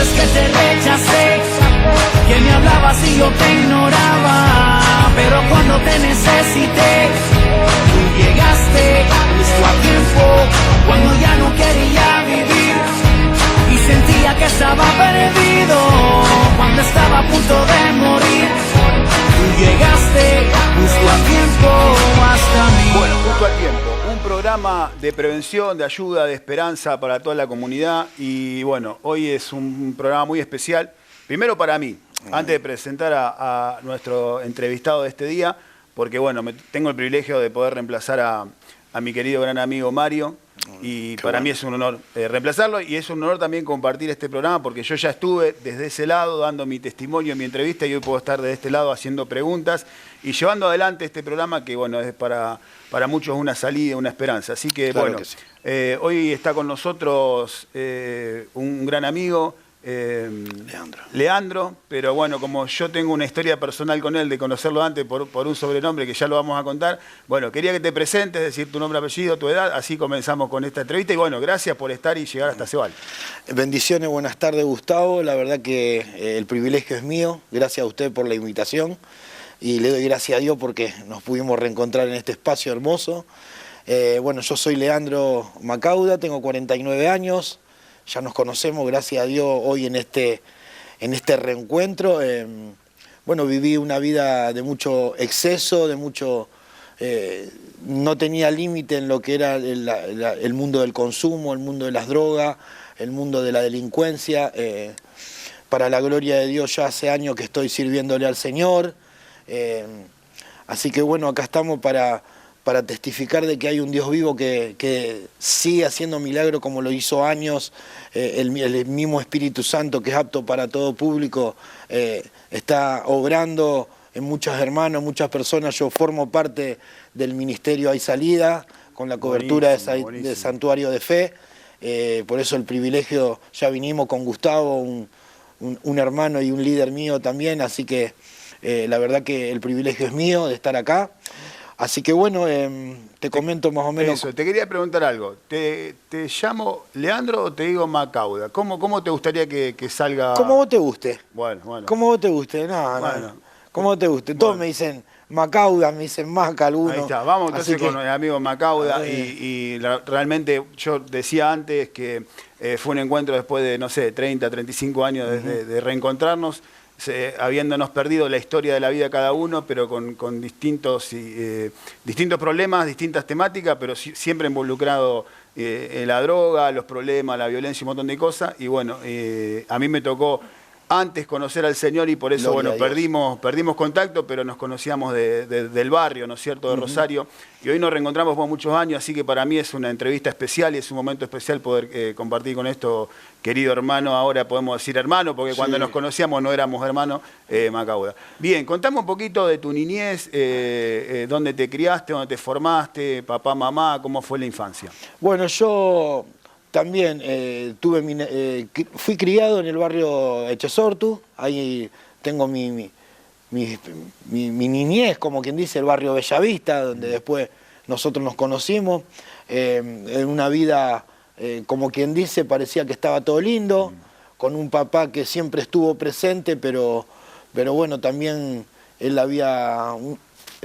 veces que te rechacé, que me hablabas y yo te ignoraba, pero cuando te necesité, tú llegaste justo a tiempo, cuando ya no quería vivir y sentía que estaba perdido, cuando estaba a punto de morir. Tú llegaste justo a tiempo hasta mí. Bueno, justo al tiempo. Un programa de prevención, de ayuda, de esperanza para toda la comunidad. Y bueno, hoy es un programa muy especial. Primero para mí, antes de presentar a nuestro entrevistado de este día, porque bueno, tengo el privilegio de poder reemplazar a mi querido gran amigo Mario. Y para mí es un honor reemplazarlo, y es un honor también compartir este programa, porque yo ya estuve desde ese lado dando mi testimonio, mi entrevista, y hoy puedo estar de este lado haciendo preguntas y llevando adelante este programa que bueno, es para muchos una salida, una esperanza. Así que claro, bueno, que sí. Hoy está con nosotros un gran amigo, Leandro, pero bueno, como yo tengo una historia personal con él de conocerlo antes por un sobrenombre que ya lo vamos a contar, bueno, quería que te presentes, decir tu nombre, apellido, tu edad, así comenzamos con esta entrevista y bueno, gracias por estar y llegar hasta Ceval. Bendiciones, buenas tardes Gustavo, la verdad que el privilegio es mío, gracias a usted por la invitación y le doy gracias a Dios porque nos pudimos reencontrar en este espacio hermoso. Bueno, yo soy Leandro Macauda, tengo 49 años. Ya nos conocemos, gracias a Dios, hoy en este reencuentro. Bueno, viví una vida de mucho exceso, de mucho... no tenía límite en lo que era el mundo del consumo, el mundo de las drogas, el mundo de la delincuencia. Para la gloria de Dios ya hace años que estoy sirviéndole al Señor. Así que bueno, acá estamos para testificar de que hay un Dios vivo que sigue haciendo milagros como lo hizo años, el mismo Espíritu Santo que es apto para todo público, está obrando en muchos hermanos, muchas personas. Yo formo parte del Ministerio Hay Salida, con la cobertura de Santuario de Fe, por eso el privilegio, ya vinimos con Gustavo, un hermano y un líder mío también, así que la verdad que el privilegio es mío de estar acá. Así que bueno, te comento más o menos... Eso, te quería preguntar algo. ¿Te llamo Leandro o te digo Macauda? ¿Cómo te gustaría que salga...? Como vos te guste. Bueno. Como vos te guste, no. Como vos te guste. Todos me dicen Macauda, me dicen Maca alguno. Ahí está, vamos entonces con el amigo Macauda. Y realmente yo decía antes que fue un encuentro después de, no sé, 30, 35 años de reencontrarnos. Habiéndonos perdido la historia de la vida cada uno, pero con distintos problemas, distintas temáticas, pero siempre involucrado en la droga, los problemas, la violencia y un montón de cosas. Y bueno, a mí me tocó antes conocer al Señor y por eso bueno, perdimos contacto, pero nos conocíamos del barrio, ¿no es cierto?, de Rosario. Y hoy nos reencontramos por muchos años, así que para mí es una entrevista especial y es un momento especial poder compartir con esto, querido hermano. Ahora podemos decir hermano, porque cuando nos conocíamos no éramos hermanos, Macauda. Bien, contame un poquito de tu niñez, dónde te criaste, dónde te formaste, papá, mamá, cómo fue la infancia. Bueno, yo también fui criado en el barrio Echesortu, ahí tengo mi niñez, como quien dice, el barrio Bellavista, donde después nosotros nos conocimos, en una vida, como quien dice, parecía que estaba todo lindo, con un papá que siempre estuvo presente, pero bueno, también él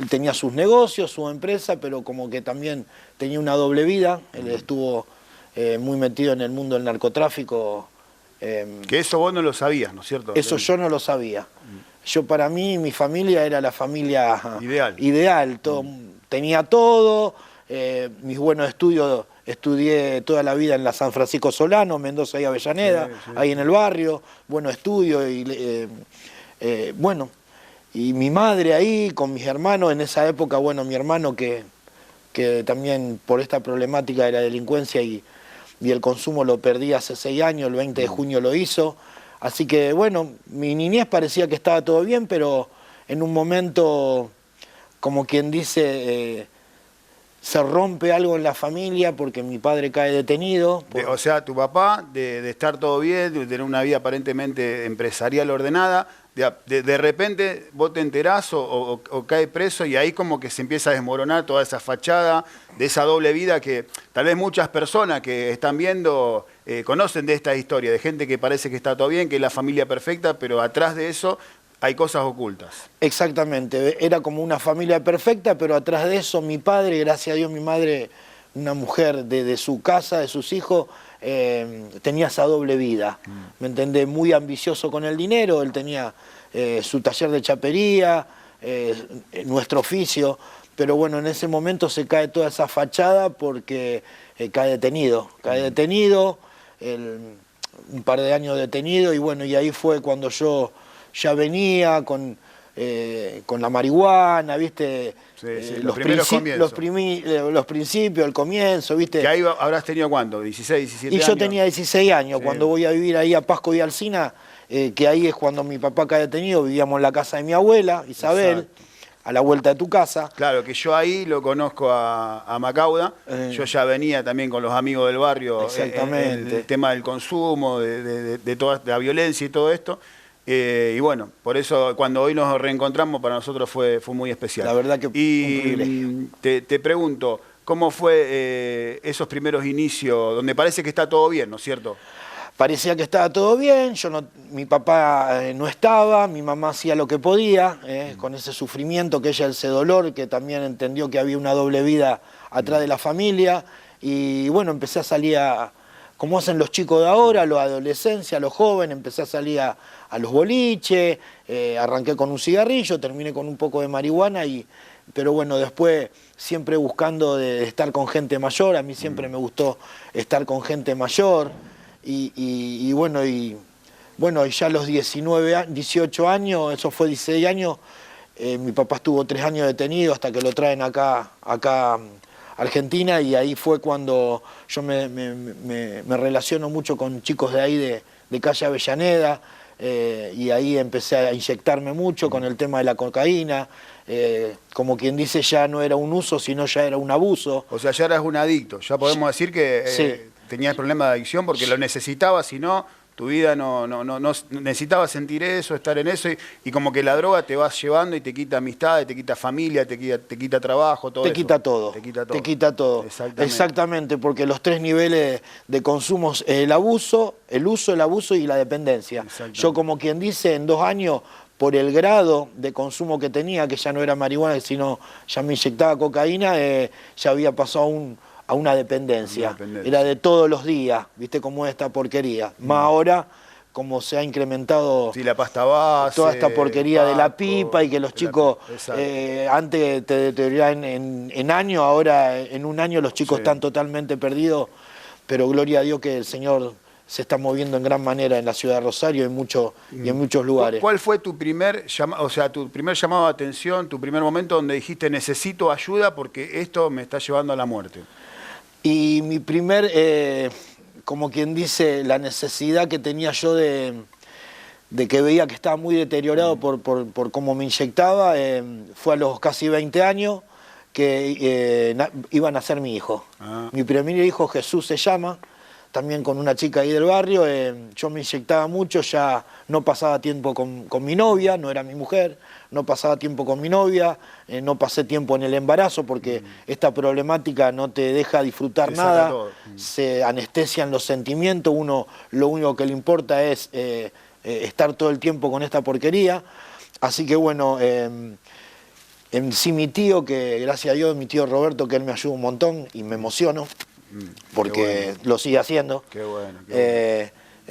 tenía sus negocios, su empresa, pero como que también tenía una doble vida. Él estuvo muy metido en el mundo del narcotráfico. Que eso vos no lo sabías, ¿no es cierto? Eso yo no lo sabía. Yo, para mí, mi familia era la familia ideal. Tenía todo, mis buenos estudios, estudié toda la vida en la San Francisco Solano, Mendoza y Avellaneda, ahí en el barrio, buenos estudios, bueno, y mi madre ahí con mis hermanos, en esa época, bueno, mi hermano que también por esta problemática de la delincuencia y el consumo lo perdí hace 6 años, el 20 de junio lo hizo. Así que bueno, mi niñez parecía que estaba todo bien, pero en un momento, como quien dice, se rompe algo en la familia porque mi padre cae detenido. O sea, tu papá, de estar todo bien, de tener una vida aparentemente empresarial ordenada, de repente vos te enterás o cae preso y ahí como que se empieza a desmoronar toda esa fachada de esa doble vida que tal vez muchas personas que están viendo conocen de esta historia, de gente que parece que está todo bien, que es la familia perfecta, pero atrás de eso hay cosas ocultas. Exactamente, era como una familia perfecta, pero atrás de eso mi padre, gracias a Dios, mi madre, una mujer de su casa, de sus hijos, tenía esa doble vida, ¿me entendés? Muy ambicioso con el dinero, él tenía su taller de chapería, nuestro oficio, pero bueno, en ese momento se cae toda esa fachada porque cae detenido, un par de años detenido, y bueno, y ahí fue cuando yo ya venía con la marihuana, ¿viste? Sí, Los principios, el comienzo, ¿viste? ¿Que ahí habrás tenido cuánto? ¿16, 17 años? Y yo tenía 16 años, Sí. cuando voy a vivir ahí a Pasco y Alsina, que ahí es cuando mi papá cae detenido, vivíamos en la casa de mi abuela, Isabel, Exacto. a la vuelta de tu casa. Claro, que yo ahí lo conozco a Macauda, yo ya venía también con los amigos del barrio, Exactamente. el tema del consumo, de toda la violencia y todo esto, y bueno, por eso cuando hoy nos reencontramos para nosotros fue muy especial. La verdad que un y privilegio. te pregunto, ¿cómo fue esos primeros inicios, donde parece que está todo bien, ¿no es cierto? Parecía que estaba todo bien, mi papá no estaba, mi mamá hacía lo que podía, con ese sufrimiento, que ese dolor, que también entendió que había una doble vida atrás de la familia, y bueno, empecé a salir como hacen los chicos de ahora, los adolescencia, los jóvenes, empecé a salir a los boliches, arranqué con un cigarrillo, terminé con un poco de marihuana, pero bueno, después siempre buscando de estar con gente mayor, a mí siempre me gustó estar con gente mayor, y bueno, ya a los 18 años, eso fue 16 años, mi papá estuvo 3 años detenido hasta que lo traen acá a Argentina, y ahí fue cuando yo me relaciono mucho con chicos de ahí de calle Avellaneda, y ahí empecé a inyectarme mucho con el tema de la cocaína, como quien dice, ya no era un uso, sino ya era un abuso. O sea, ya eras un adicto, ya podemos decir que Sí. tenías problemas de adicción porque lo necesitabas, si no, tu vida no necesitabas sentir eso, estar en eso, y como que la droga te va llevando y te quita amistades, te quita familia, te quita trabajo, todo Te eso. quita todo. Te quita todo. Te quita todo. Exactamente, porque los 3 niveles de consumo, el abuso, el uso, el abuso y la dependencia. Yo, como quien dice, en 2 años, por el grado de consumo que tenía, que ya no era marihuana, sino ya me inyectaba cocaína, ya había pasado a una dependencia. Era de todos los días, ¿viste cómo es esta porquería? Más ahora, como se ha incrementado, sí, la pasta base, toda esta porquería de la pipa, y que los chicos exacto. antes te deterioraban en años, ahora en un año los chicos están totalmente perdidos, pero gloria a Dios que el Señor se está moviendo en gran manera en la ciudad de Rosario y en muchos lugares. ¿Cuál fue tu primer llamado de atención, tu primer momento donde dijiste necesito ayuda porque esto me está llevando a la muerte? Y mi primer, como quien dice, la necesidad que tenía yo de que veía que estaba muy deteriorado por cómo me inyectaba, fue a los casi 20 años que iban a ser mi hijo. Mi primer hijo, Jesús se llama, también con una chica ahí del barrio. Yo me inyectaba mucho, ya no pasaba tiempo con mi novia, no era mi mujer, no pasaba tiempo con mi novia, no pasé tiempo en el embarazo porque esta problemática no te deja disfrutar nada, se anestesian los sentimientos, uno lo único que le importa es estar todo el tiempo con esta porquería. Así que bueno, en sí mi tío, que gracias a Dios, mi tío Roberto, que él me ayuda un montón y me emociono, porque lo sigue haciendo. Qué bueno.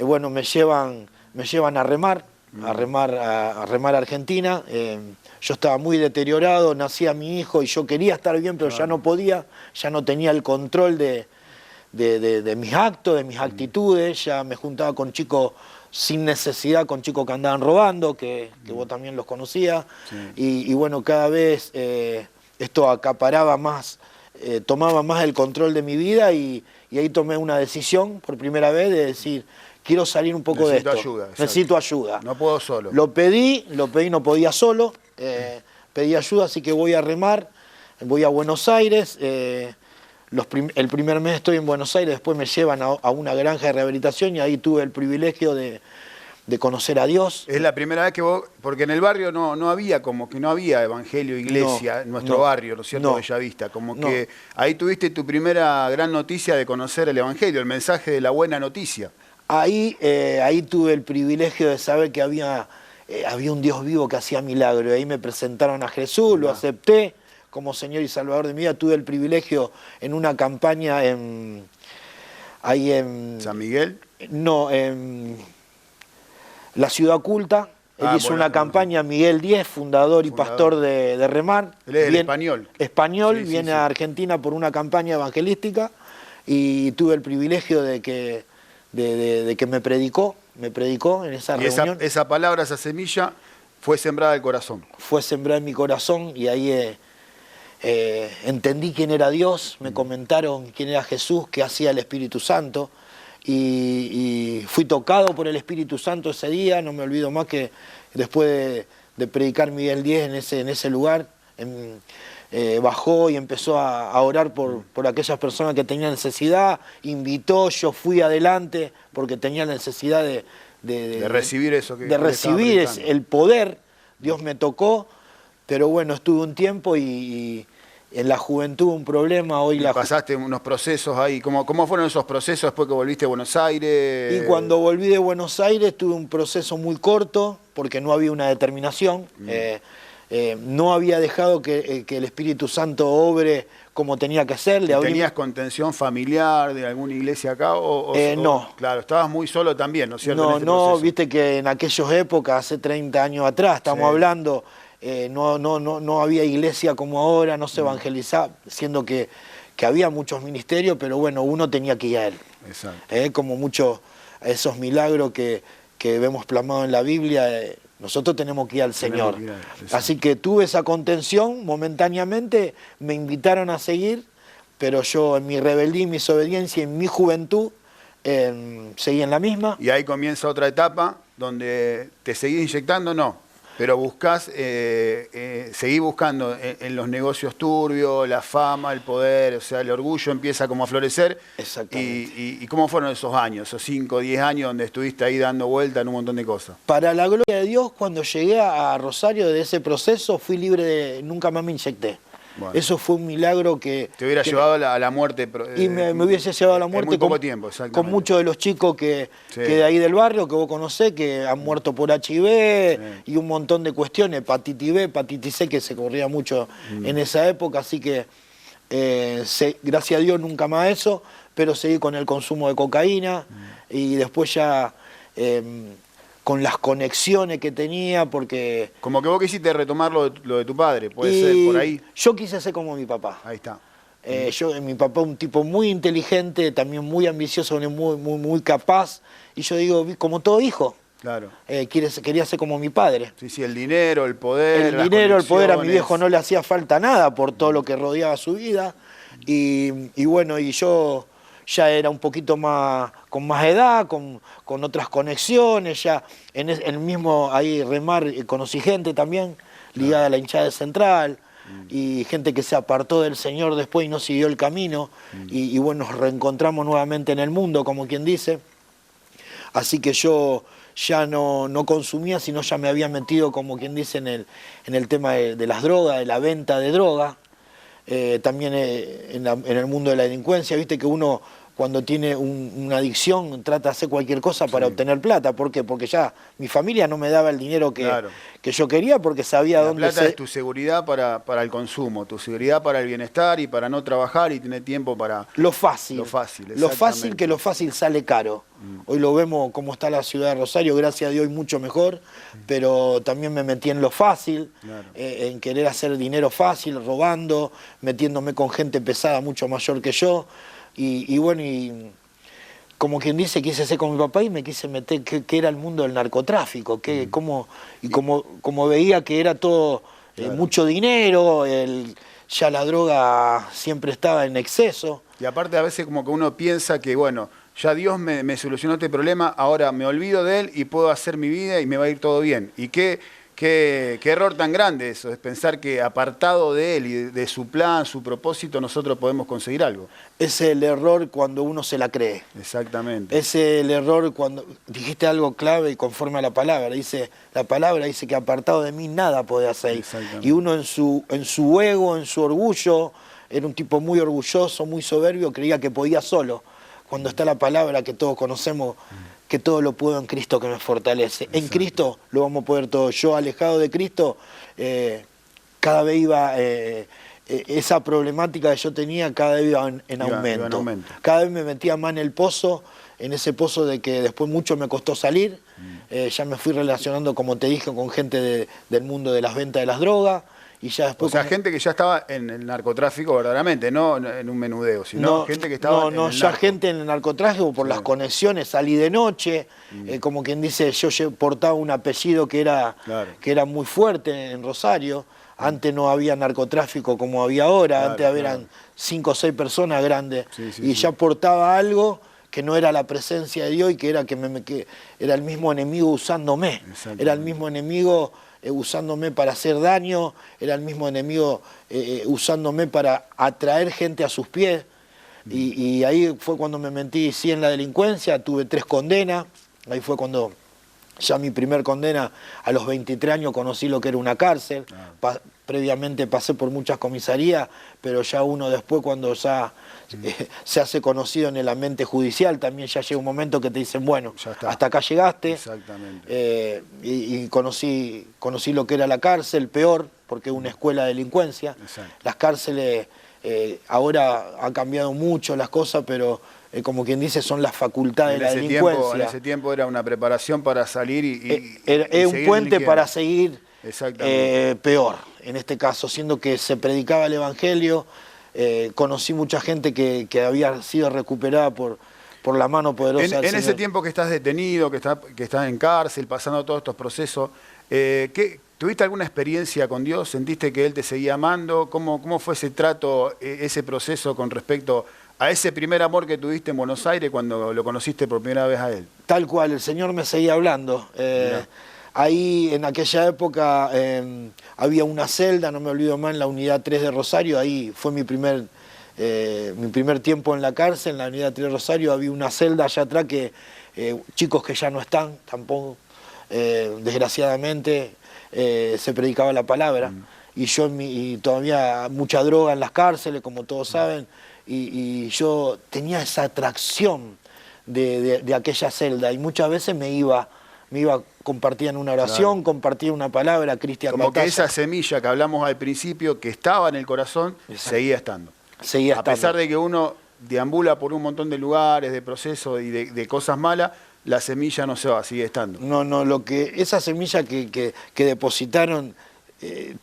Bueno, me llevan a remar, a remar a Argentina. Yo estaba muy deteriorado, nacía mi hijo y yo quería estar bien, pero ya no podía, ya no tenía el control de mis actos, de mis actitudes. Ya me juntaba con chicos sin necesidad, con chicos que andaban robando, que vos también los conocías. Y bueno, cada vez esto acaparaba más, tomaba más el control de mi vida, y ahí tomé una decisión por primera vez de decir, quiero salir un poco de esto. Necesito ayuda. No puedo solo. Lo pedí, no podía solo, pedí ayuda, así que voy a remar, voy a Buenos Aires. El primer mes estoy en Buenos Aires, después me llevan a una granja de rehabilitación, y ahí tuve el privilegio de de conocer a Dios. Es la primera vez que vos, porque en el barrio no había, como que no había evangelio, iglesia, en nuestro barrio, ¿no es cierto? No. Bellavista, como que ahí tuviste tu primera gran noticia de conocer el evangelio, el mensaje de la buena noticia. Ahí tuve el privilegio de saber que había un Dios vivo que hacía milagros. Ahí me presentaron a Jesús, lo acepté como Señor y Salvador de mi vida. Tuve el privilegio en una campaña ahí en... ¿San Miguel? No, en la Ciudad Oculta. Él hizo una campaña, Miguel Díez, fundador y pastor de Remar. Él es español. Español, viene a Argentina por una campaña evangelística y tuve el privilegio de que me predicó en esa reunión. Esa palabra, esa semilla, fue sembrada en el corazón. Fue sembrada en mi corazón y ahí entendí quién era Dios, me comentaron quién era Jesús, qué hacía el Espíritu Santo. Y fui tocado por el Espíritu Santo ese día, no me olvido más que después de predicar Miguel Díez en ese lugar, bajó y empezó a orar por aquellas personas que tenían necesidad, invitó, yo fui adelante porque tenía necesidad de recibir eso de recibir el poder. Dios me tocó, pero bueno, estuve un tiempo y en la juventud un problema. Hoy pasaste unos procesos ahí. ¿Cómo fueron esos procesos después que volviste a Buenos Aires? Y cuando volví de Buenos Aires tuve un proceso muy corto porque no había una determinación. No había dejado que el Espíritu Santo obre como tenía que ser. ¿Tenías contención familiar de alguna iglesia acá? No. Claro, estabas muy solo también, ¿no es cierto? No, viste que en aquellas épocas, hace 30 años atrás, estamos hablando... no había iglesia como ahora, no se evangelizaba, siendo que había muchos ministerios, pero bueno, uno tenía que ir a él. Exacto. Como muchos esos milagros que vemos plasmados en la Biblia, nosotros tenemos que ir al Señor. Así que tuve esa contención momentáneamente, me invitaron a seguir, pero yo en mi rebeldía y mi desobediencia, en mi juventud, seguí en la misma. Y ahí comienza otra etapa donde te seguís inyectando, no. Pero buscás, seguís buscando en los negocios turbios, la fama, el poder, o sea, el orgullo empieza como a florecer. Exactamente. ¿Y cómo fueron esos años, esos 5 o 10 años donde estuviste ahí dando vuelta en un montón de cosas? Para la gloria de Dios, cuando llegué a Rosario de ese proceso, fui libre nunca más me inyecté. Bueno. Eso fue un milagro que... Te hubiera llevado a la muerte. Y me hubiese llevado a la muerte en muy poco tiempo, exactamente. Con muchos de los chicos que de ahí del barrio, que vos conocés, que han muerto por HIV y un montón de cuestiones, hepatitis B, hepatitis C, que se corría mucho en esa época, así que gracias a Dios nunca más eso, pero seguí con el consumo de cocaína y después ya... con las conexiones que tenía, porque... Como que vos quisiste retomar lo de tu padre, puede ser por ahí. Yo quise ser como mi papá. Ahí está. Mi papá un tipo muy inteligente, también muy ambicioso, muy capaz, y yo digo, como todo hijo, claro. Quería ser como mi padre. Sí, el dinero, el poder, el poder, a mi viejo no le hacía falta nada por todo lo que rodeaba su vida, y bueno, y yo... ya era un poquito más, con más edad, con otras conexiones, ya en el mismo ahí Remar conocí gente también, ligada a la hinchada de Central, y gente que se apartó del Señor después y no siguió el camino, y bueno, nos reencontramos nuevamente en el mundo, como quien dice. Así que yo ya no consumía, sino ya me había metido, como quien dice, en el tema de las drogas, de la venta de droga. También en el mundo de la delincuencia, viste que uno cuando tiene una adicción trata de hacer cualquier cosa para obtener plata. ¿Por qué? Porque ya mi familia no me daba el dinero que yo quería porque sabía dónde... La plata es tu seguridad para el consumo, tu seguridad para el bienestar y para no trabajar y tener tiempo para... Lo fácil. Lo fácil, que lo fácil sale caro. Hoy lo vemos cómo está la ciudad de Rosario, gracias a Dios, mucho mejor, pero también me metí en lo fácil, en querer hacer dinero fácil, robando, metiéndome con gente pesada mucho mayor que yo, y bueno, y como quien dice, quise ser con mi papá y me quise meter, que era el mundo del narcotráfico, como veía que era todo mucho dinero, ya la droga siempre estaba en exceso. Y aparte a veces como que uno piensa que, bueno, ya Dios me solucionó este problema, ahora me olvido de él y puedo hacer mi vida y me va a ir todo bien. ¿Y qué Qué error tan grande eso, es pensar que apartado de Él y de su plan, su propósito, nosotros podemos conseguir algo. Es el error cuando uno se la cree. Exactamente. Es el error cuando dijiste algo clave y conforme a la palabra. La palabra dice que apartado de mí nada puede hacer. Y uno en su ego, en su orgullo, era un tipo muy orgulloso, muy soberbio, creía que podía solo. Cuando está la palabra que todos conocemos, que todo lo puedo en Cristo que me fortalece. Exacto. En Cristo lo vamos a poder todo. Yo, alejado de Cristo, cada vez iba, esa problemática que yo tenía, cada vez iba en aumento. Cada vez me metía más en el pozo, en ese pozo de que después mucho me costó salir. Ya me fui relacionando, como te dije, con gente del mundo de las ventas de las drogas. Y ya después, o sea, gente que ya estaba en el narcotráfico verdaderamente, no en un menudeo, sino gente que estaba en el ya gente en el narcotráfico por las conexiones, salí de noche, como quien dice, yo portaba un apellido que era muy fuerte en Rosario. Antes no había narcotráfico como había ahora, antes eran 5 o 6 personas grandes, ya portaba algo que no era la presencia de Dios y que era, que era el mismo enemigo usándome, era el mismo enemigo usándome para hacer daño, era el mismo enemigo usándome para atraer gente a sus pies. Y ahí fue cuando me metí en la delincuencia, tuve 3 condenas, ahí fue cuando ya mi primer condena, a los 23 años conocí lo que era una cárcel. Previamente pasé por muchas comisarías, pero ya uno después cuando ya se hace conocido en el ambiente judicial, también ya llega un momento que te dicen, bueno, hasta acá llegaste. Exactamente. Y conocí lo que era la cárcel, peor, porque es una escuela de delincuencia. Exacto. Las cárceles, ahora ha cambiado mucho las cosas, pero como quien dice, son las facultades de la delincuencia. En ese tiempo era una preparación para salir es un puente para seguir peor, en este caso, siendo que se predicaba el Evangelio. Conocí mucha gente que había sido recuperada por la mano poderosa del Señor. En ese tiempo que estás detenido, que estás en cárcel, pasando todos estos procesos, ¿tuviste alguna experiencia con Dios? ¿Sentiste que Él te seguía amando? ¿Cómo fue ese trato, ese proceso con respecto a ese primer amor que tuviste en Buenos Aires cuando lo conociste por primera vez a Él? Tal cual, el Señor me seguía hablando. Ahí en aquella época había una celda, no me olvido más, en la unidad 3 de Rosario. Ahí fue mi primer tiempo en la cárcel, en la unidad 3 de Rosario. Había una celda allá atrás que chicos que ya no están tampoco, desgraciadamente, se predicaba la palabra. Y yo y todavía mucha droga en las cárceles, como todos saben, y yo tenía esa atracción de aquella celda, y muchas veces me iba, compartían una oración, compartían una palabra, Cristian como Batalla. Que esa semilla que hablamos al principio, que estaba en el corazón, seguía estando. A pesar de que uno deambula por un montón de lugares, de procesos y de cosas malas, la semilla no se va, sigue estando. Esa semilla que depositaron,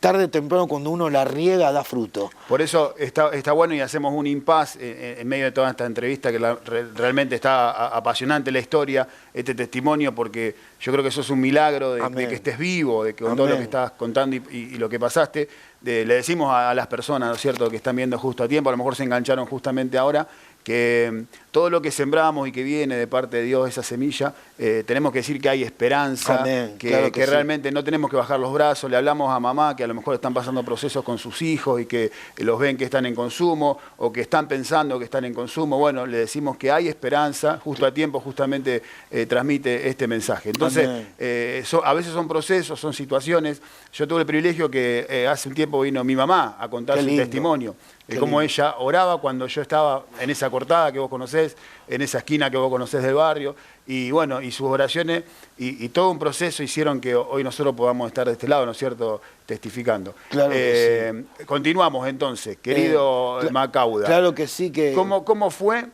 tarde o temprano cuando uno la riega da fruto. Por eso está bueno y hacemos un impas en medio de toda esta entrevista, que realmente está apasionante la historia, este testimonio, porque yo creo que eso es un milagro de que estés vivo, de que con todo lo que estás contando y lo que pasaste, le decimos a las personas, ¿no es cierto?, que están viendo justo a tiempo, a lo mejor se engancharon justamente ahora, que todo lo que sembramos y que viene de parte de Dios, esa semilla, tenemos que decir que hay esperanza, que realmente no tenemos que bajar los brazos. Le hablamos a mamá que a lo mejor están pasando procesos con sus hijos y que los ven que están en consumo o que están pensando que están en consumo. Bueno, le decimos que hay esperanza, justo a tiempo justamente transmite este mensaje. Entonces, a veces son procesos, son situaciones. Yo tuve el privilegio que hace un tiempo vino mi mamá a contar su testimonio. De cómo ella oraba cuando yo estaba en esa cortada que vos conocés, en esa esquina que vos conocés del barrio, y bueno, y sus oraciones y todo un proceso hicieron que hoy nosotros podamos estar de este lado, ¿no es cierto?, testificando. Claro que sí. Continuamos entonces, querido Macauda. Claro que sí. ¿Cómo fue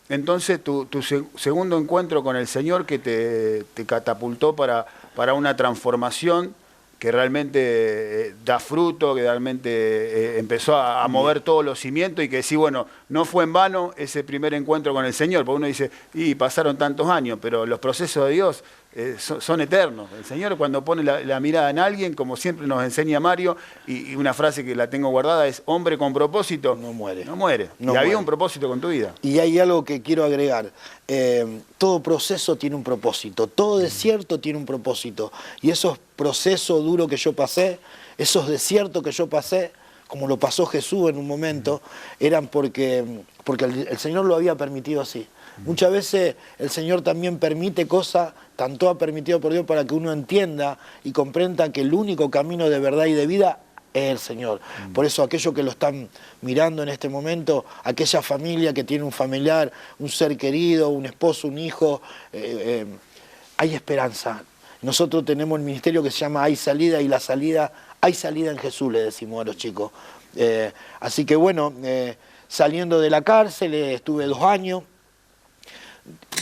entonces tu segundo encuentro con el Señor que te catapultó para una transformación que realmente da fruto, que realmente empezó a mover todos los cimientos y que sí, bueno, no fue en vano ese primer encuentro con el Señor? Porque uno dice, y pasaron tantos años, pero los procesos de Dios son eternos. El Señor cuando pone la mirada en alguien, como siempre nos enseña Mario, y una frase que la tengo guardada es: hombre con propósito no muere. No muere. No y había muere. un propósito con tu vida. Y hay algo que quiero agregar. Todo proceso tiene un propósito, todo desierto tiene un propósito. Y esos procesos duros que yo pasé, esos desiertos que yo pasé, como lo pasó Jesús en un momento, eran porque el Señor lo había permitido así. Muchas veces el Señor también permite cosas, tanto ha permitido por Dios, para que uno entienda y comprenda que el único camino de verdad y de vida es el Señor. Por eso aquellos que lo están mirando en este momento, aquella familia que tiene un familiar, un ser querido, un esposo, un hijo, hay esperanza. Nosotros tenemos el ministerio que se llama Hay Salida, y la salida, hay salida en Jesús, le decimos a los chicos. Así que bueno, saliendo de la cárcel, estuve 2 años,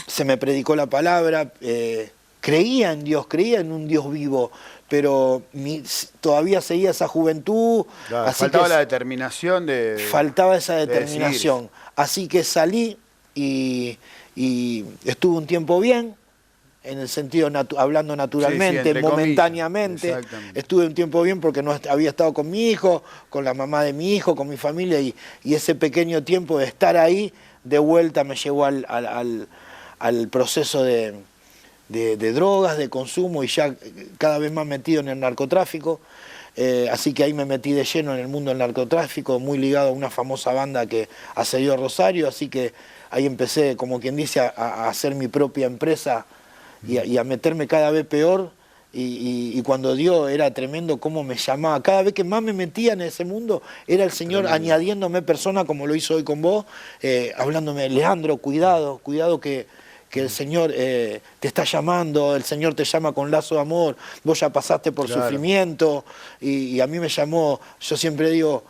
se me predicó la palabra, creía en Dios, creía en un Dios vivo, pero todavía seguía esa juventud. Claro, así faltaba que la determinación de... Faltaba esa de determinación. decidir. Así que salí y estuve un tiempo bien, en el sentido hablando naturalmente, entre momentáneamente. comillas. Exactamente. Estuve un tiempo bien porque no había estado con mi hijo, con la mamá de mi hijo, con mi familia, y ese pequeño tiempo de estar ahí, de vuelta me llevó al proceso de drogas, de consumo, y ya cada vez más metido en el narcotráfico. Así que ahí me metí de lleno en el mundo del narcotráfico, muy ligado a una famosa banda que asedió Rosario, así que ahí empecé, como quien dice, a hacer mi propia empresa y a meterme cada vez peor. Y cuando Dios era tremendo cómo me llamaba, cada vez que más me metía en ese mundo, era el Señor añadiéndome personas, como lo hizo hoy con vos, hablándome: Leandro, cuidado que el Señor te está llamando, el Señor te llama con lazo de amor, vos ya pasaste por sufrimiento, y a mí me llamó. Yo siempre digo: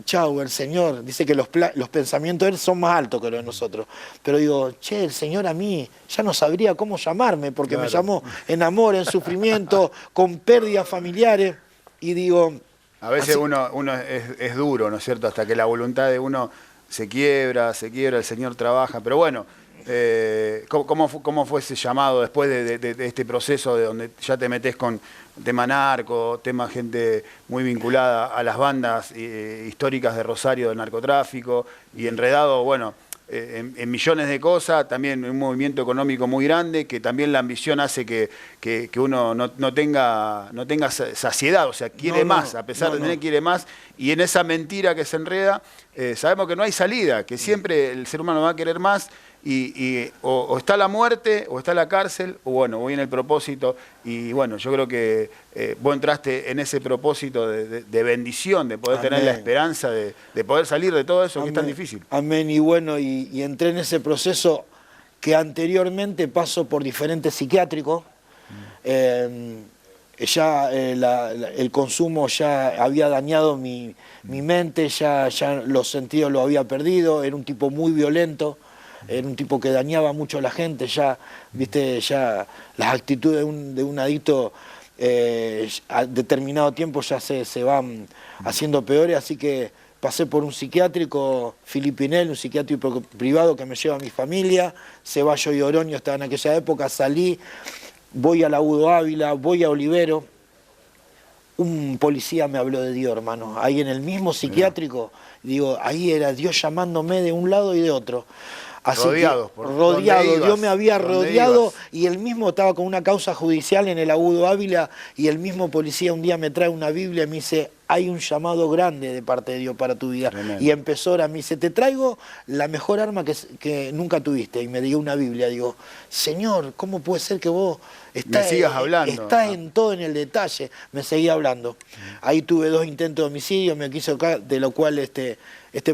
chau, el Señor, dice que los pensamientos de Él son más altos que los de nosotros, pero digo, che, el Señor a mí ya no sabría cómo llamarme, porque me llamó en amor, en sufrimiento, con pérdidas familiares, y digo... A veces uno es duro, ¿no es cierto? Hasta que la voluntad de uno se quiebra, el Señor trabaja, pero bueno... ¿Cómo fue ese llamado después de este proceso de donde ya te metés con tema narco, tema gente muy vinculada a las bandas históricas de Rosario del narcotráfico, y enredado, bueno, en millones de cosas, también un movimiento económico muy grande, que también la ambición hace que uno no tenga saciedad, o sea, quiere más, a pesar de tener, quiere más, y en esa mentira que se enreda, sabemos que no hay salida, que siempre el ser humano va a querer más, o está la muerte, o está la cárcel, o bueno, voy en el propósito. Y bueno, yo creo que vos entraste en ese propósito de bendición, de poder tener la esperanza de poder salir de todo eso que es tan difícil. Amén. Y bueno, y entré en ese proceso que anteriormente paso por diferentes psiquiátricos. Ya el consumo ya había dañado mi mente, ya los sentidos lo había perdido, era un tipo muy violento. Era un tipo que dañaba mucho a la gente, ya, viste, ya las actitudes de un adicto a determinado tiempo ya se van haciendo peores, así que pasé por un psiquiátrico, Filipinel, un psiquiátrico privado que me lleva a mi familia, Ceballos y Oroño estaba en aquella época, salí, voy a la Udo Ávila, voy a Olivero. Un policía me habló de Dios, hermano, ahí en el mismo psiquiátrico, digo, ahí era Dios llamándome de un lado y de otro. Así rodeado, Dios me había rodeado, y él mismo estaba con una causa judicial en el Agudo Ávila, y el mismo policía un día me trae una Biblia y me dice: hay un llamado grande de parte de Dios para tu vida. Tremendo. Y empezó ahora, me dice: te traigo la mejor arma que nunca tuviste, y me dio una Biblia. Digo: Señor, ¿cómo puede ser que vos me sigas hablando? Estás en todo, en el detalle. Me seguía hablando. Ahí tuve 2 intentos de homicidio, me quiso caer, de lo cual este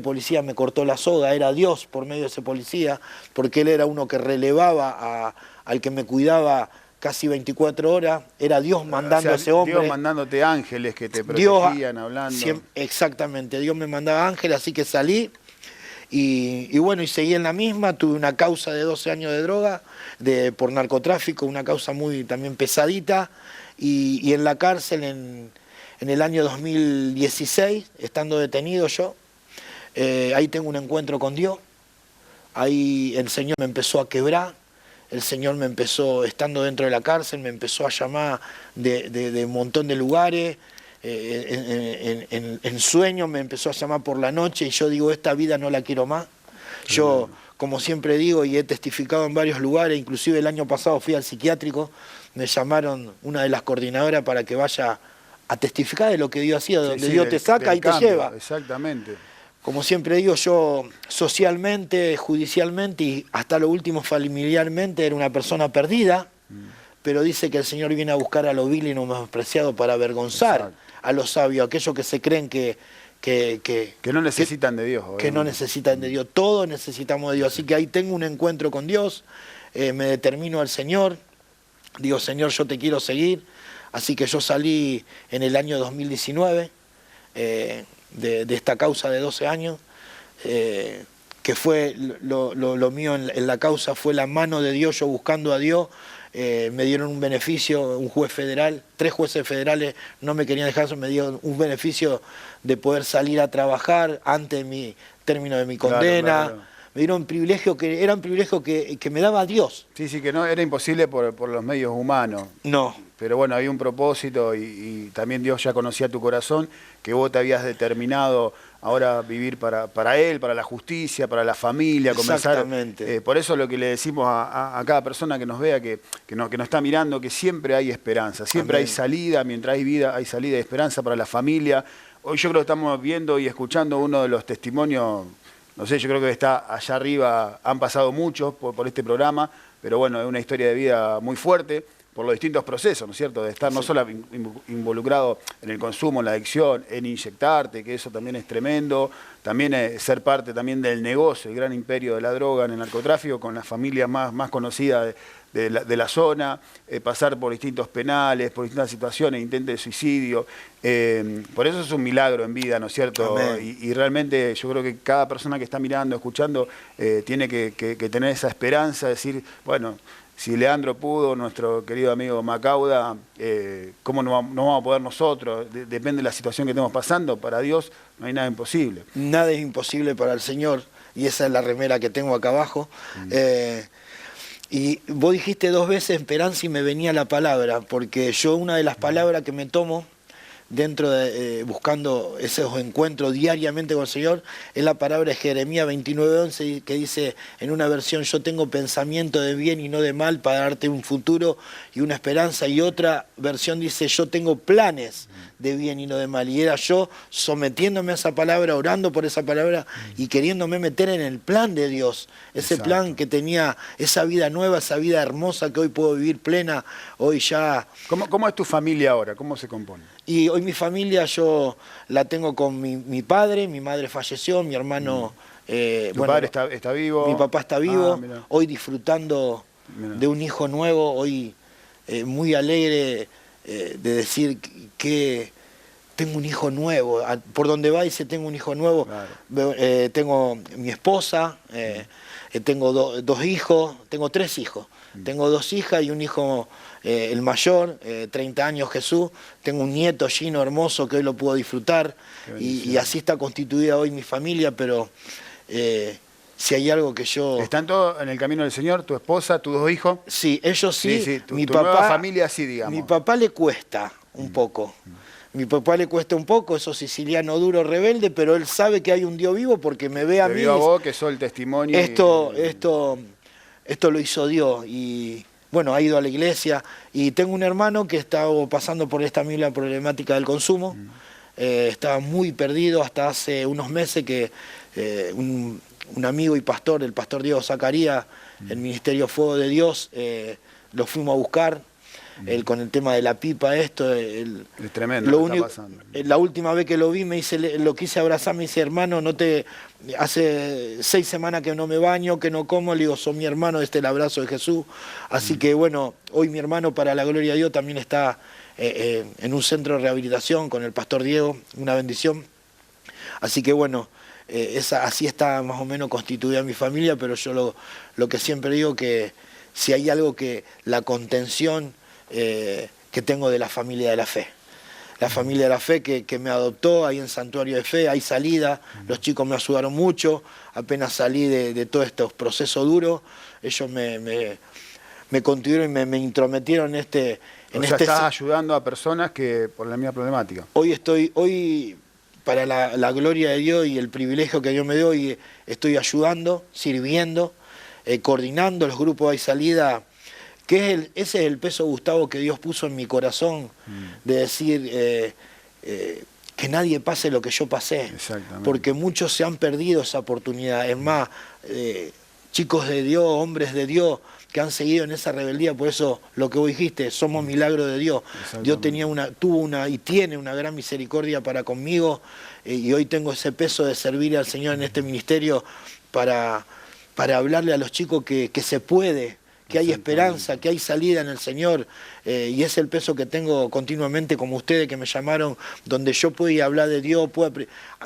policía me cortó la soga. Era Dios por medio de ese policía, porque él era uno que relevaba al que me cuidaba casi 24 horas. Era Dios mandando a ese hombre. Dios mandándote ángeles que te protegían, hablando. Exactamente, Dios me mandaba ángeles, así que salí. Y bueno, y seguí en la misma. Tuve una causa de 12 años de droga, por narcotráfico, una causa muy también pesadita. Y en la cárcel en el año 2016, estando detenido yo, ahí tengo un encuentro con Dios. Ahí el Señor me empezó a quebrar. el Señor me empezó, estando dentro de la cárcel, me empezó a llamar de un montón de lugares, en sueños me empezó a llamar por la noche y yo digo, esta vida no la quiero más. Yo, como siempre digo, y he testificado en varios lugares, inclusive el año pasado fui al psiquiátrico, me llamaron una de las coordinadoras para que vaya a testificar de lo que Dios hacía, donde Dios te saca y te lleva. Exactamente. Como siempre digo, yo socialmente, judicialmente y hasta lo último familiarmente era una persona perdida, pero dice que el Señor viene a buscar a lo vil y no menospreciado para avergonzar a los sabios, aquellos que se creen que no necesitan de Dios. Que no necesitan de Dios. Todos necesitamos de Dios. Así que ahí tengo un encuentro con Dios, me determino al Señor, digo, Señor, yo te quiero seguir. Así que yo salí en el año 2019 de esta causa de 12 años, que fue lo mío en la causa, fue la mano de Dios, yo buscando a Dios. Me dieron un beneficio, un juez federal, 3 jueces federales no me querían dejar eso, me dieron un beneficio de poder salir a trabajar antes de mi término de mi condena. Claro. Me dieron privilegio que eran privilegios que me daba Dios. Sí, que no era imposible por los medios humanos. No. Pero bueno, había un propósito y también Dios ya conocía tu corazón, que vos te habías determinado ahora vivir para Él, para la justicia, para la familia, comenzar. Exactamente. Por eso lo que le decimos a cada persona que nos vea, que nos está mirando, que siempre hay esperanza, siempre hay salida, mientras hay vida hay salida y esperanza para la familia. Hoy yo creo que estamos viendo y escuchando uno de los testimonios, no sé, yo creo que está allá arriba, han pasado muchos por este programa, pero bueno, es una historia de vida muy fuerte, por los distintos procesos, ¿no es cierto? De estar no solo involucrado en el consumo, en la adicción, en inyectarte, que eso también es tremendo, también ser parte también del negocio, el gran imperio de la droga en el narcotráfico, con las familias más conocidas de la zona, pasar por distintos penales, por distintas situaciones, intentos de suicidio. Por eso es un milagro en vida, ¿no es cierto? Y realmente yo creo que cada persona que está mirando, escuchando, tiene que tener esa esperanza, decir, bueno, si Leandro pudo, nuestro querido amigo Macauda, ¿cómo no vamos a poder nosotros? Depende de la situación que estemos pasando. Para Dios no hay nada imposible. Nada es imposible para el Señor, y esa es la remera que tengo acá abajo. Y vos dijiste 2 veces esperanza y me venía la palabra, porque yo una de las palabras que me tomo dentro de buscando esos encuentros diariamente con el Señor, es la palabra de Jeremías 29:11, que dice en una versión, yo tengo pensamiento de bien y no de mal para darte un futuro y una esperanza, y otra versión dice, yo tengo planes de bien y no de mal, y era yo sometiéndome a esa palabra, orando por esa palabra y queriéndome meter en el plan de Dios, ese plan que tenía, esa vida nueva, esa vida hermosa que hoy puedo vivir plena, hoy ya... ¿Cómo es tu familia ahora? ¿Cómo se compone? Y hoy mi familia yo la tengo con mi padre, mi madre falleció, mi hermano... ¿Tu padre está vivo? Mi papá está vivo, hoy disfrutando de un hijo nuevo, hoy muy alegre de decir que tengo un hijo nuevo. Por donde va dice, tengo un hijo nuevo. Claro. Tengo mi esposa, tengo 2 hijos, tengo 3 hijos. Tengo 2 hijas y un hijo, el mayor, 30 años Jesús. Tengo un nieto Gino hermoso que hoy lo puedo disfrutar. Y así está constituida hoy mi familia, pero si hay algo que yo... ¿Están todos en el camino del Señor? ¿Tu esposa, tus 2 hijos? Sí, ellos sí. Mi papá, nueva familia sí, digamos. Mi papá le cuesta un poco. Mi papá le cuesta un poco, eso siciliano duro, rebelde, pero él sabe que hay un Dios vivo porque me ve a mí. Te vio a vos, que sos el testimonio. Esto lo hizo Dios y bueno, ha ido a la iglesia. Y tengo un hermano que estaba pasando por esta misma problemática del consumo. Estaba muy perdido hasta hace unos meses que un amigo y pastor, el pastor Diego Zacarías, el Ministerio Fuego de Dios, lo fuimos a buscar. Él con el tema de la pipa, es tremendo lo que está pasando. La última vez que lo vi, lo quise abrazar, me dice, hermano, hace 6 semanas que no me baño, que no como, le digo, son mi hermano, el abrazo de Jesús. Así que bueno, hoy mi hermano, para la gloria de Dios, también está en un centro de rehabilitación con el pastor Diego, una bendición. Así que bueno, así está más o menos constituida mi familia, pero yo lo que siempre digo, que si hay algo que la contención que tengo de la familia de la fe. La familia de la fe que me adoptó ahí en Santuario de Fe, hay salida, los chicos me ayudaron mucho, apenas salí de todos estos procesos duros, ellos me contuvieron y me intrometieron en este... O sea, estás ayudando a personas que por la misma problemática. Hoy para la gloria de Dios y el privilegio que Dios me dio, y estoy ayudando, sirviendo, coordinando los grupos de salida, ese es el peso, Gustavo, que Dios puso en mi corazón, de decir que nadie pase lo que yo pasé. Exactamente. Porque muchos se han perdido esa oportunidad. Es más, chicos de Dios, hombres de Dios, que han seguido en esa rebeldía. Por eso lo que vos dijiste, somos milagro de Dios. Dios tuvo y tiene una gran misericordia para conmigo, y hoy tengo ese peso de servir al Señor en este ministerio para hablarle a los chicos que se puede, que hay esperanza, que hay salida en el Señor, y es el peso que tengo continuamente, como ustedes que me llamaron, donde yo puedo hablar de Dios.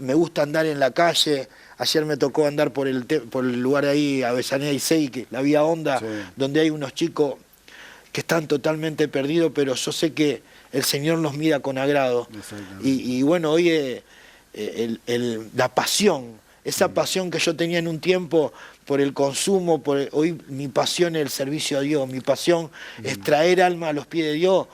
Me gusta andar en la calle. Ayer me tocó andar por el lugar ahí, Avellaneda y Sei, la vía Honda, sí, donde hay unos chicos que están totalmente perdidos, pero yo sé que el Señor los mira con agrado. Y bueno, hoy la pasión, esa pasión que yo tenía en un tiempo por el consumo, hoy mi pasión es el servicio a Dios, mi pasión es traer alma a los pies de Dios,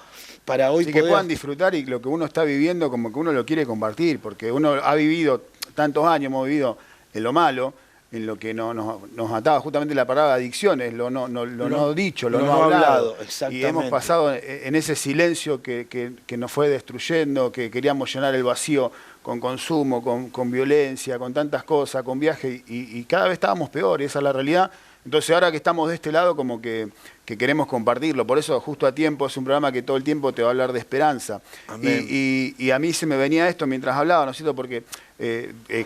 para hoy que puedan disfrutar, y lo que uno está viviendo como que uno lo quiere compartir, porque uno ha vivido tantos años, hemos vivido en lo malo, en lo que nos ataba justamente la palabra adicciones, lo no dicho, lo no hablado. Y hemos pasado en ese silencio que nos fue destruyendo, que queríamos llenar el vacío con consumo, con violencia, con tantas cosas, con viajes, y cada vez estábamos peor, esa es la realidad. Entonces ahora que estamos de este lado, como que queremos compartirlo. Por eso Justo a Tiempo es un programa que todo el tiempo te va a hablar de esperanza. Y a mí se me venía esto mientras hablaba, ¿no es cierto? Porque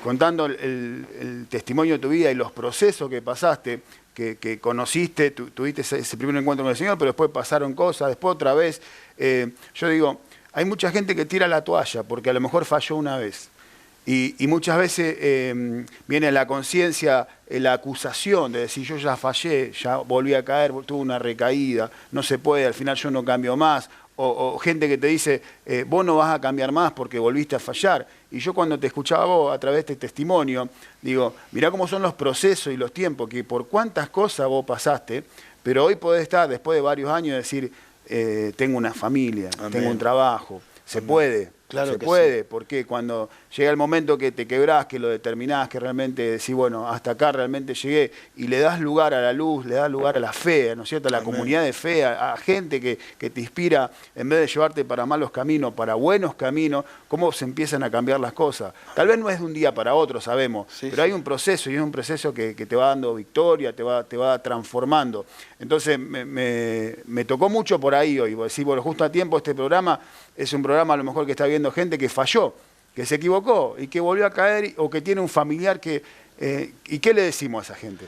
contando el testimonio de tu vida y los procesos que pasaste, que conociste, tuviste ese primer encuentro con el Señor, pero después pasaron cosas, después otra vez. Yo digo, hay mucha gente que tira la toalla porque a lo mejor falló una vez. Y muchas veces viene la conciencia, la acusación de decir yo ya fallé, ya volví a caer, tuve una recaída, no se puede, al final yo no cambio más. O gente que te dice, vos no vas a cambiar más porque volviste a fallar. Y yo cuando te escuchaba vos a través de este testimonio, digo, mirá cómo son los procesos y los tiempos, que por cuántas cosas vos pasaste, pero hoy podés estar después de varios años y decir, tengo una familia, Amén, tengo un trabajo, se puede. Claro se puede, sí, porque cuando llega el momento que te quebrás, que lo determinás, que realmente decís, bueno, hasta acá realmente llegué, y le das lugar a la luz, le das lugar a la fe, ¿no es cierto? A la Amén, comunidad de fe, a gente que te inspira, en vez de llevarte para malos caminos, para buenos caminos, cómo se empiezan a cambiar las cosas. Tal vez no es de un día para otro, sabemos, sí, pero hay un proceso, y es un proceso que te va dando victoria, te va transformando. Entonces me tocó mucho por ahí hoy, decir, bueno, Justo a Tiempo, este programa es un programa a lo mejor que está viendo gente que falló, que se equivocó y que volvió a caer, o que tiene un familiar que... ¿Y qué le decimos a esa gente?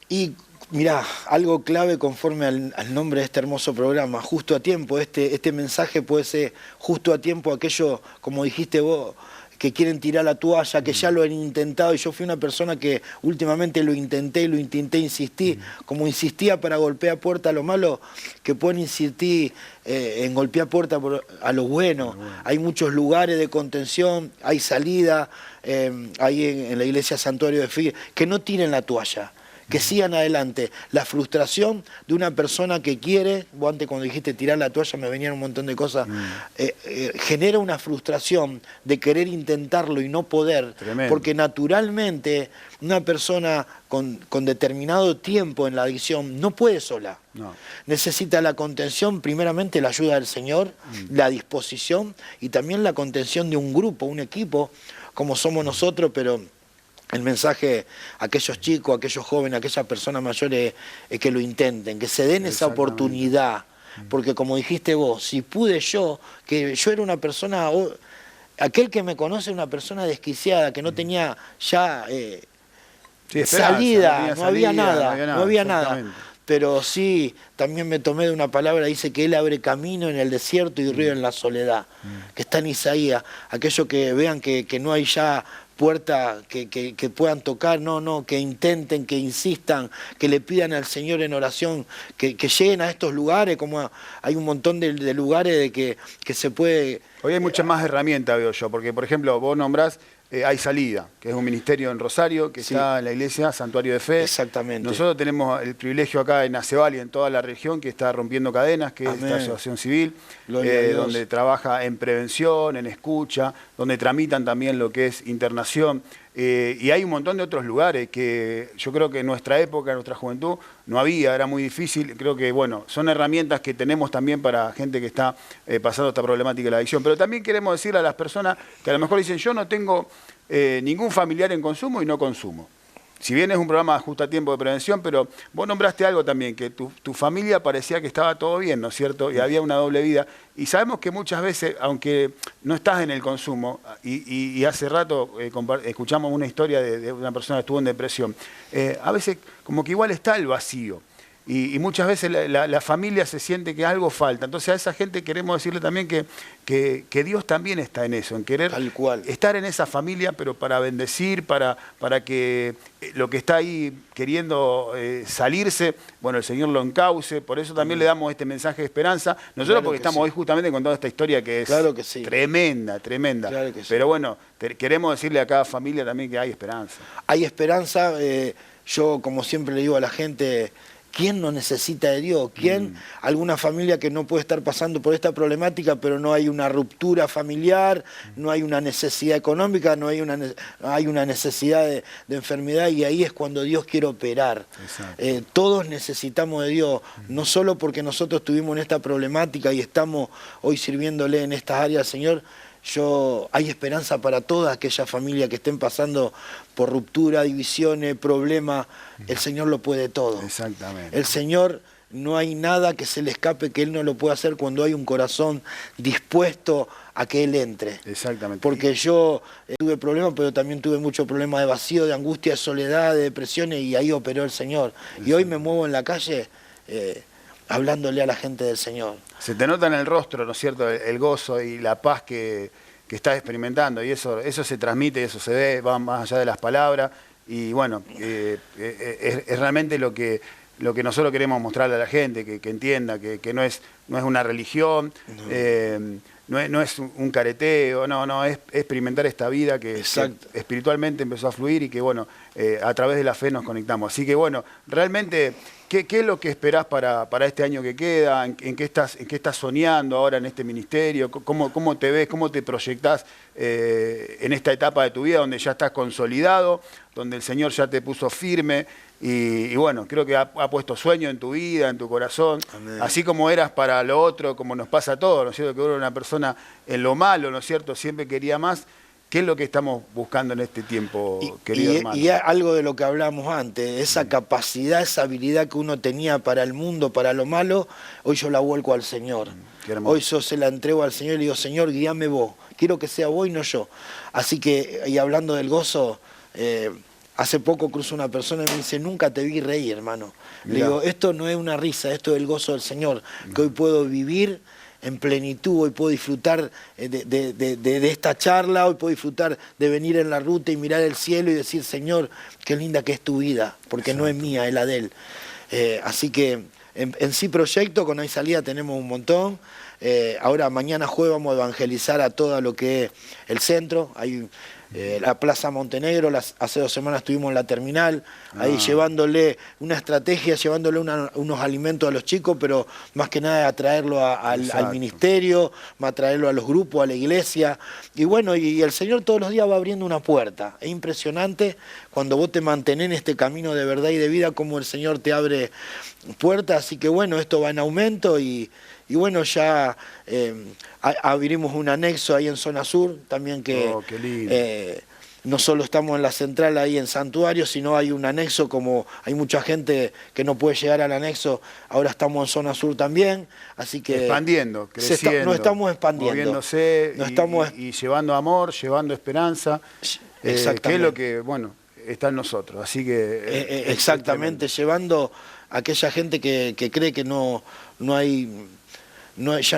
Y mirá, algo clave conforme al nombre de este hermoso programa, Justo a Tiempo. Este mensaje puede ser justo a tiempo aquello, como dijiste vos, que quieren tirar la toalla, que ya lo han intentado, y yo fui una persona que últimamente lo intenté, insistí, como insistía para golpear puerta a lo malo, que pueden insistir en golpear puerta a lo bueno. Hay muchos lugares de contención, hay salida, ahí en la iglesia Santuario de Figueres, que no tiren la toalla, que sigan adelante. La frustración de una persona que quiere, vos antes cuando dijiste tirar la toalla me venían un montón de cosas, genera una frustración de querer intentarlo y no poder. Tremendo. Porque naturalmente una persona con determinado tiempo en la adicción no puede sola. No. Necesita la contención, primeramente la ayuda del Señor, la disposición, y también la contención de un grupo, un equipo, como somos nosotros, pero... El mensaje a aquellos chicos, a aquellos jóvenes, a aquellas personas mayores, es que lo intenten, que se den esa oportunidad. Porque como dijiste vos, si pude yo, que yo era una persona, aquel que me conoce es una persona desquiciada, que no tenía ya salida, no había nada. Pero sí, también me tomé de una palabra, dice que Él abre camino en el desierto y río en la soledad, que está en Isaías. Aquellos que vean que no hay ya puerta que puedan tocar, que intenten, que insistan, que le pidan al Señor en oración, que lleguen a estos lugares, como hay un montón de lugares de que se puede... Hoy hay muchas más herramientas, veo yo, porque por ejemplo vos nombrás Hay Salida, que es un ministerio en Rosario, que está en la iglesia Santuario de Fe. Exactamente. Nosotros tenemos el privilegio acá en Acebal y en toda la región que está rompiendo cadenas, que es esta asociación civil, donde trabaja en prevención, en escucha, donde tramitan también lo que es internación. Y hay un montón de otros lugares que yo creo que en nuestra época, en nuestra juventud, no había, era muy difícil. Creo que, bueno, son herramientas que tenemos también para gente que está pasando esta problemática de la adicción. Pero también queremos decirle a las personas que a lo mejor dicen, yo no tengo ningún familiar en consumo y no consumo. Si bien es un programa justo a tiempo de prevención, pero vos nombraste algo también, que tu familia parecía que estaba todo bien, ¿no es cierto? Y había una doble vida. Y sabemos que muchas veces, aunque no estás en el consumo, y hace rato escuchamos una historia de una persona que estuvo en depresión, a veces como que igual está el vacío. Y muchas veces la familia se siente que algo falta. Entonces a esa gente queremos decirle también que Dios también está en eso, en querer estar en esa familia, pero para bendecir, para que lo que está ahí queriendo salirse, bueno, el Señor lo encauce. Por eso también le damos este mensaje de esperanza. Nosotros porque estamos hoy justamente contando esta historia que es tremenda, tremenda. Pero bueno, queremos decirle a cada familia también que hay esperanza. Hay esperanza. Yo, como siempre le digo a la gente, ¿quién no necesita de Dios? ¿Quién? Alguna familia que no puede estar pasando por esta problemática, pero no hay una ruptura familiar, no hay una necesidad económica, no hay una necesidad de enfermedad, y ahí es cuando Dios quiere operar. Todos necesitamos de Dios, no solo porque nosotros tuvimos en esta problemática y estamos hoy sirviéndole en estas áreas, Señor. Hay esperanza para toda aquella familia que estén pasando por ruptura, divisiones, problemas. El Señor lo puede todo. Exactamente. El Señor, no hay nada que se le escape que Él no lo pueda hacer cuando hay un corazón dispuesto a que Él entre. Exactamente. Porque yo tuve problemas, pero también tuve muchos problemas de vacío, de angustia, de soledad, de depresiones, y ahí operó el Señor. Y hoy me muevo en la calle hablándole a la gente del Señor. Se te nota en el rostro, ¿no es cierto?, el gozo y la paz que estás experimentando, y eso se transmite, eso se ve, va más allá de las palabras, y bueno, es realmente lo que nosotros queremos mostrarle a la gente, que entienda que no es una religión, no es un careteo, no, es experimentar esta vida que espiritualmente empezó a fluir y que bueno, a través de la fe nos conectamos. Así que bueno, realmente, ¿qué es lo que esperás para este año que queda? ¿En qué estás soñando ahora en este ministerio? ¿Cómo te ves? ¿Cómo te proyectás en esta etapa de tu vida donde ya estás consolidado, donde el Señor ya te puso firme? Y bueno, creo que ha puesto sueño en tu vida, en tu corazón. Amén. Así como eras para lo otro, como nos pasa a todos, ¿no es cierto? Que uno era una persona en lo malo, ¿no es cierto? Siempre quería más. ¿Qué es lo que estamos buscando en este tiempo, querido hermano? Y algo de lo que hablamos antes, esa capacidad, esa habilidad que uno tenía para el mundo, para lo malo, hoy yo la vuelco al Señor. Hoy yo se la entrego al Señor y digo, Señor, guíame vos. Quiero que sea vos y no yo. Así que, y hablando del gozo, hace poco cruzó una persona y me dice, nunca te vi reír, hermano. Le digo, esto no es una risa, esto es el gozo del Señor, que hoy puedo vivir en plenitud, hoy puedo disfrutar de esta charla, hoy puedo disfrutar de venir en la ruta y mirar el cielo y decir, Señor, qué linda que es tu vida, porque no es mía, es la de Él. Así que en sí proyecto, con Hay Salida tenemos un montón. Ahora mañana jueves vamos a evangelizar a todo lo que es el centro. Hay la Plaza Montenegro, hace 2 semanas estuvimos en la terminal, ahí llevándole una estrategia, llevándole unos alimentos a los chicos, pero más que nada atraerlo al ministerio, atraerlo a los grupos, a la iglesia. Y bueno, y el Señor todos los días va abriendo una puerta. Es impresionante cuando vos te mantenés en este camino de verdad y de vida, como el Señor te abre puertas. Así que bueno, esto va en aumento y bueno, ya abrimos un anexo ahí en Zona Sur, también que no solo estamos en la central ahí en Santuario, sino hay un anexo, como hay mucha gente que no puede llegar al anexo, ahora estamos en Zona Sur también, así que... Expandiendo, creciendo, nos estamos expandiendo. Moviéndose y llevando amor, llevando esperanza, que es lo que, bueno, está en nosotros, así que... exactamente, llevando a aquella gente que cree que ya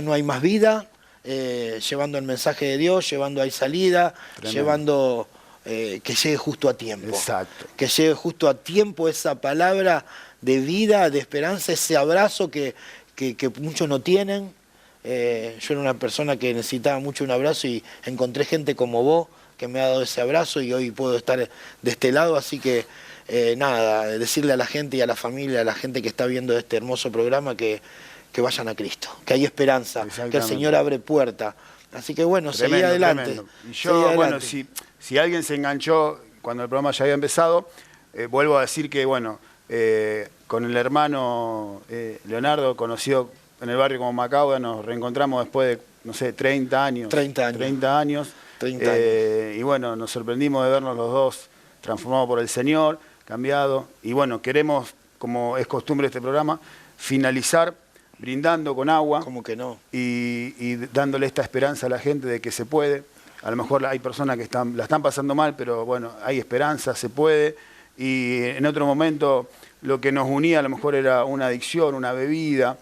no hay más vida, llevando el mensaje de Dios, llevando Hay Salida, llevando que llegue justo a tiempo. Exacto. Que llegue justo a tiempo esa palabra de vida, de esperanza, ese abrazo que muchos no tienen, Yo era una persona que necesitaba mucho un abrazo y encontré gente como vos que me ha dado ese abrazo y hoy puedo estar de este lado, así que nada, decirle a la gente y a la familia, a la gente que está viendo este hermoso programa que vayan a Cristo, que hay esperanza, que el Señor abre puerta. Así que bueno, seguí adelante. Tremendo. Y yo, bueno, si alguien se enganchó cuando el programa ya había empezado, vuelvo a decir que, bueno, con el hermano Leonardo, conocido en el barrio como Macauda, nos reencontramos después de, no sé, 30 años. 30 años. Y bueno, nos sorprendimos de vernos los dos transformados por el Señor, cambiado. Y bueno, queremos, como es costumbre de este programa, finalizar brindando con agua. ¿Cómo que no? Y dándole esta esperanza a la gente de que se puede. A lo mejor hay personas que la están pasando mal, pero bueno, hay esperanza, se puede. Y en otro momento lo que nos unía a lo mejor era una adicción, una bebida,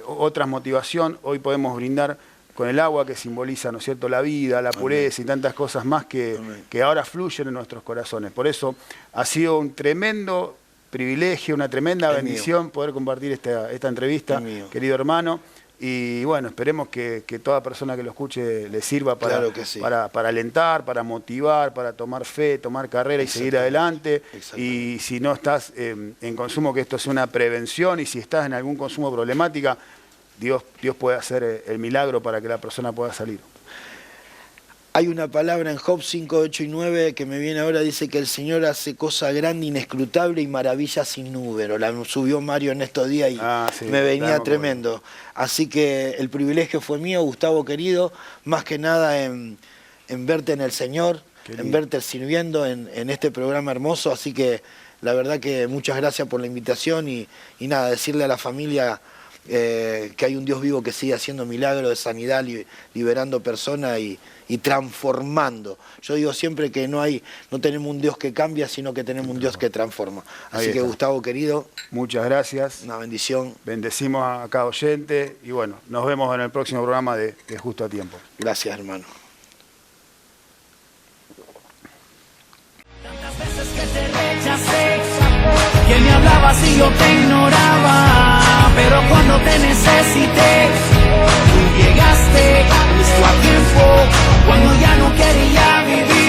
otra motivación. Hoy podemos brindar con el agua que simboliza, ¿no es cierto?, la vida, la pureza y tantas cosas más que ahora fluyen en nuestros corazones. Por eso ha sido un tremendo privilegio, una tremenda bendición poder compartir esta entrevista, querido hermano. Y bueno, esperemos que toda persona que lo escuche le sirva para alentar, para motivar, para tomar fe, tomar carrera y seguir adelante. Y si no estás en consumo, que esto sea una prevención, y si estás en algún consumo problemática, Dios puede hacer el milagro para que la persona pueda salir. Hay una palabra en Job 5, 8 y 9 que me viene ahora, dice que el Señor hace cosa grande, inescrutable y maravillas sin número. La subió Mario en estos días y me venía tremendo. Así que el privilegio fue mío, Gustavo querido, más que nada en verte en el Señor, en verte sirviendo en este programa hermoso. Así que la verdad que muchas gracias por la invitación y nada, decirle a la familia que hay un Dios vivo que sigue haciendo milagros de sanidad, liberando personas y transformando. Yo digo siempre que no tenemos un Dios que cambia, sino que tenemos un Dios que transforma. Así que Gustavo querido, muchas gracias. Una bendición. Bendecimos a cada oyente y bueno, nos vemos en el próximo programa de Justo a Tiempo. Gracias, hermano. Tantas veces que te rechacé, que me hablabas y yo te ignoraba, pero cuando te necesité, tú llegaste justo a tiempo, cuando ya no quería vivir.